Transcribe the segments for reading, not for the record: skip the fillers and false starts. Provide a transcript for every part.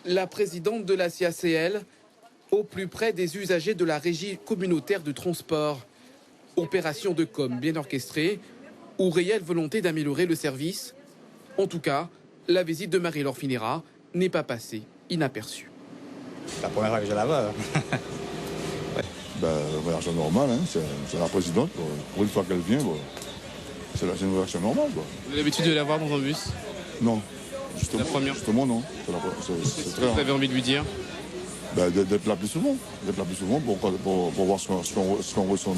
La présidente de la CACL, au plus près des usagers de la régie communautaire de transport. Opération de com bien orchestrée ou réelle volonté d'améliorer le service. En tout cas, la visite de Marie-Laure Finera n'est pas passée inaperçue. C'est la première fois que je la vois. Réaction normale, hein. C'est la présidente. Pour une fois qu'elle vient, c'est une réaction normale. Vous avez l'habitude de la voir dans un bus? Non. Justement, la première? Justement, non. Qu'est-ce que vous avez envie de lui dire? D'être là plus souvent. D'être là plus souvent pour voir ce qu'on ressent,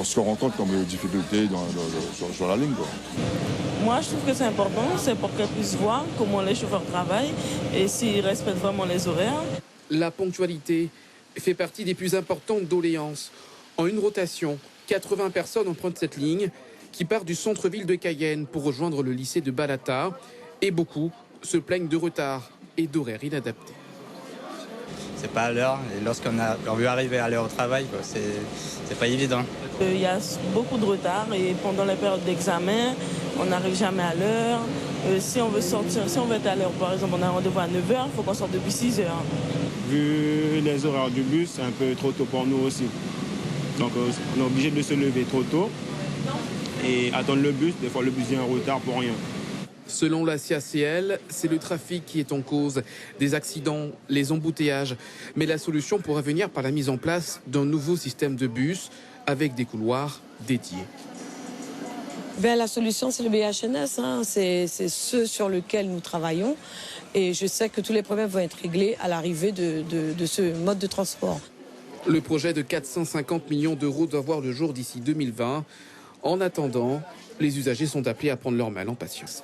ce qu'on rencontre comme difficultés sur la ligne. Moi, je trouve que c'est important. C'est pour qu'elle puisse voir comment les chauffeurs travaillent et s'ils respectent vraiment les horaires. La ponctualité fait partie des plus importantes doléances. En une rotation, 80 personnes empruntent cette ligne qui part du centre-ville de Cayenne pour rejoindre le lycée de Balata. Et beaucoup se plaignent de retard et d'horaires inadaptés. C'est pas à l'heure, et lorsqu'on veut arriver à l'heure au travail, c'est pas évident. Il y a beaucoup de retard et pendant les périodes d'examen, on n'arrive jamais à l'heure. Si on veut sortir, si on veut être à l'heure, par exemple, on a un rendez-vous à 9h, il faut qu'on sorte depuis 6h. Vu les horaires du bus, c'est un peu trop tôt pour nous aussi. Donc on est obligé de se lever trop tôt et attendre le bus. Des fois le bus vient en retard pour rien. Selon la CACL, c'est le trafic qui est en cause, des accidents, les embouteillages. Mais la solution pourrait venir par la mise en place d'un nouveau système de bus avec des couloirs dédiés. La solution, c'est le BHNS. C'est ce sur lequel nous travaillons. Et je sais que tous les problèmes vont être réglés à l'arrivée de ce mode de transport. Le projet de 450 millions d'euros doit voir le jour d'ici 2020. En attendant, les usagers sont appelés à prendre leur mal en patience.